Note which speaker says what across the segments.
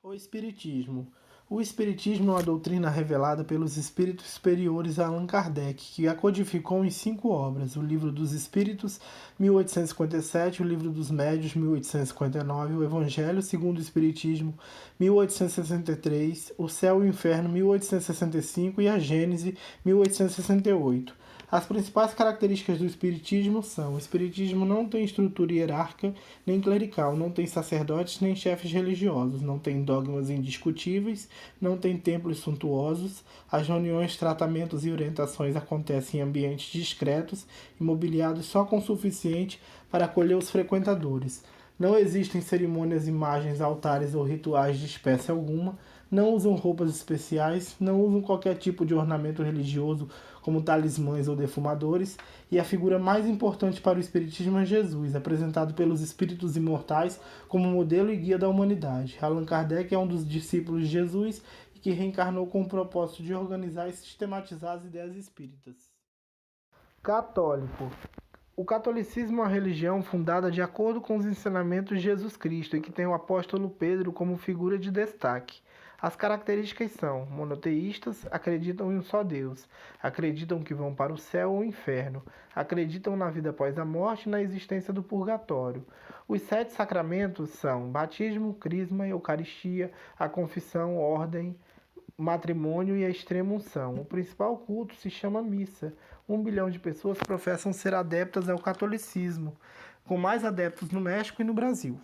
Speaker 1: O Espiritismo. O Espiritismo é uma doutrina revelada pelos espíritos superiores a Allan Kardec, que a codificou em 5 obras: o Livro dos Espíritos, 1857, o Livro dos Médios, 1859, o Evangelho segundo o Espiritismo, 1863, o Céu e o Inferno, 1865 e a Gênese, 1868. As principais características do Espiritismo são: o Espiritismo não tem estrutura hierárquica nem clerical, não tem sacerdotes nem chefes religiosos, não tem dogmas indiscutíveis, não tem templos suntuosos, as reuniões, tratamentos e orientações acontecem em ambientes discretos e mobiliados só com o suficiente para acolher os frequentadores. Não existem cerimônias, imagens, altares ou rituais de espécie alguma, não usam roupas especiais, não usam qualquer tipo de ornamento religioso como talismãs ou defumadores, e a figura mais importante para o Espiritismo é Jesus, apresentado pelos espíritos imortais como modelo e guia da humanidade. Allan Kardec é um dos discípulos de Jesus e que reencarnou com o propósito de organizar e sistematizar as ideias espíritas. Católico. O catolicismo é uma religião fundada de acordo com os ensinamentos de Jesus Cristo e que tem o apóstolo Pedro como figura de destaque. As características são: monoteístas, acreditam em um só Deus, acreditam que vão para o céu ou o inferno, acreditam na vida após a morte e na existência do purgatório. Os 7 sacramentos são batismo, crisma, eucaristia, a confissão, ordem, matrimônio e a extrema-unção. O principal culto se chama missa. 1 bilhão de pessoas professam ser adeptas ao catolicismo, com mais adeptos no México e no Brasil.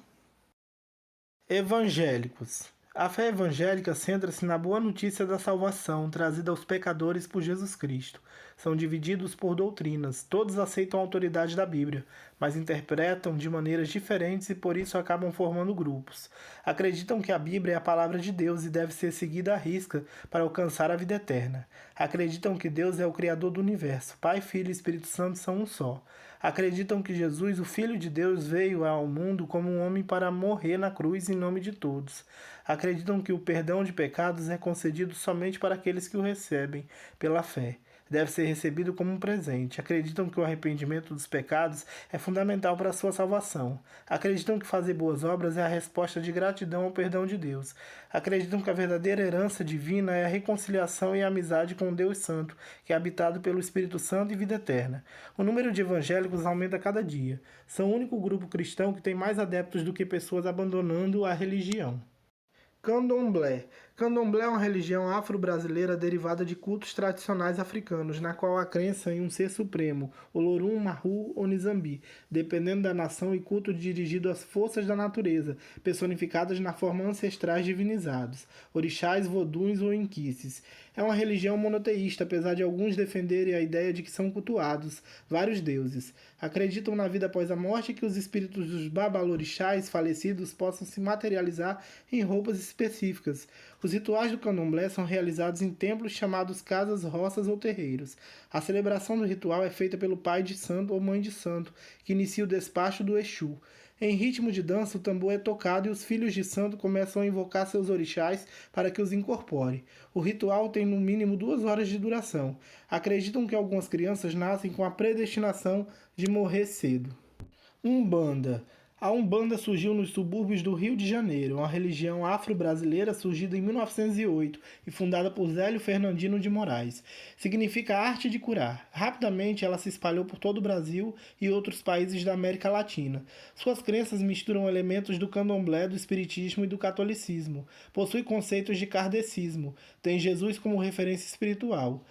Speaker 1: Evangélicos. A fé evangélica centra-se na boa notícia da salvação, trazida aos pecadores por Jesus Cristo. São divididos por doutrinas, todos aceitam a autoridade da Bíblia, mas interpretam de maneiras diferentes e por isso acabam formando grupos. Acreditam que a Bíblia é a palavra de Deus e deve ser seguida à risca para alcançar a vida eterna. Acreditam que Deus é o Criador do universo, Pai, Filho e Espírito Santo são um só. Acreditam que Jesus, o Filho de Deus, veio ao mundo como um homem para morrer na cruz em nome de todos. Acreditam que o perdão de pecados é concedido somente para aqueles que o recebem pela fé. Deve ser recebido como um presente. Acreditam que o arrependimento dos pecados é fundamental para a sua salvação. Acreditam que fazer boas obras é a resposta de gratidão ao perdão de Deus. Acreditam que a verdadeira herança divina é a reconciliação e a amizade com o Deus Santo, que é habitado pelo Espírito Santo e vida eterna. O número de evangélicos aumenta a cada dia. São o único grupo cristão que tem mais adeptos do que pessoas abandonando a religião. Candomblé. Candomblé é uma religião afro-brasileira derivada de cultos tradicionais africanos, na qual há crença em um ser supremo, Olorum, Mahu ou Nizambi, dependendo da nação, e culto dirigido às forças da natureza, personificadas na forma ancestrais divinizados, orixás, voduns ou inquices. É uma religião monoteísta, apesar de alguns defenderem a ideia de que são cultuados vários deuses. Acreditam na vida após a morte e que os espíritos dos babalorixás falecidos possam se materializar em roupas específicas. Os rituais do candomblé são realizados em templos chamados casas, roças ou terreiros. A celebração do ritual é feita pelo pai de santo ou mãe de santo, que inicia o despacho do Exu. Em ritmo de dança, o tambor é tocado e os filhos de santo começam a invocar seus orixás para que os incorpore. O ritual tem no mínimo 2 horas de duração. Acreditam que algumas crianças nascem com a predestinação de morrer cedo. Umbanda. A Umbanda surgiu nos subúrbios do Rio de Janeiro, uma religião afro-brasileira surgida em 1908 e fundada por Zélio Fernandino de Moraes. Significa arte de curar. Rapidamente ela se espalhou por todo o Brasil e outros países da América Latina. Suas crenças misturam elementos do candomblé, do espiritismo e do catolicismo. Possui conceitos de kardecismo. Tem Jesus como referência espiritual.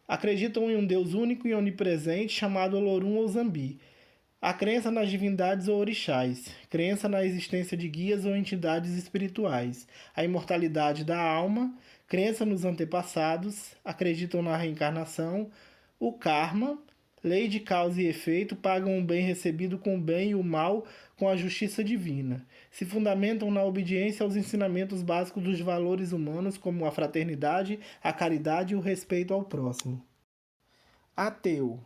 Speaker 1: Acreditam em um Deus único e onipresente chamado Olorum ou Zambi. A crença nas divindades ou orixás, crença na existência de guias ou entidades espirituais, a imortalidade da alma, crença nos antepassados, acreditam na reencarnação, o karma, lei de causa e efeito, pagam o bem recebido com o bem e o mal com a justiça divina. Se fundamentam na obediência aos ensinamentos básicos dos valores humanos, como a fraternidade, a caridade e o respeito ao próximo. Ateu.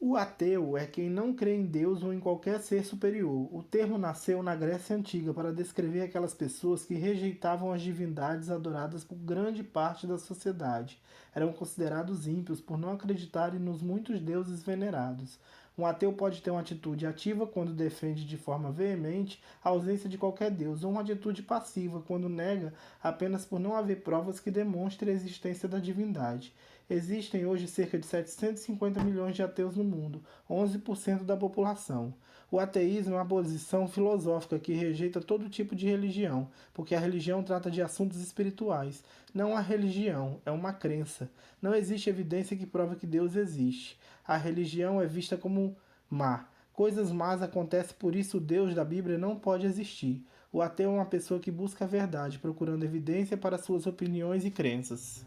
Speaker 1: O ateu é quem não crê em Deus ou em qualquer ser superior. O termo nasceu na Grécia Antiga para descrever aquelas pessoas que rejeitavam as divindades adoradas por grande parte da sociedade. Eram considerados ímpios por não acreditarem nos muitos deuses venerados. Um ateu pode ter uma atitude ativa quando defende de forma veemente a ausência de qualquer Deus, ou uma atitude passiva quando nega apenas por não haver provas que demonstrem a existência da divindade. Existem hoje cerca de 750 milhões de ateus no mundo, 11% da população. O ateísmo é uma posição filosófica que rejeita todo tipo de religião, porque a religião trata de assuntos espirituais. Não a religião, é uma crença. Não existe evidência que prove que Deus existe. A religião é vista como má. Coisas más acontecem, por isso o Deus da Bíblia não pode existir. O ateu é uma pessoa que busca a verdade, procurando evidência para suas opiniões e crenças.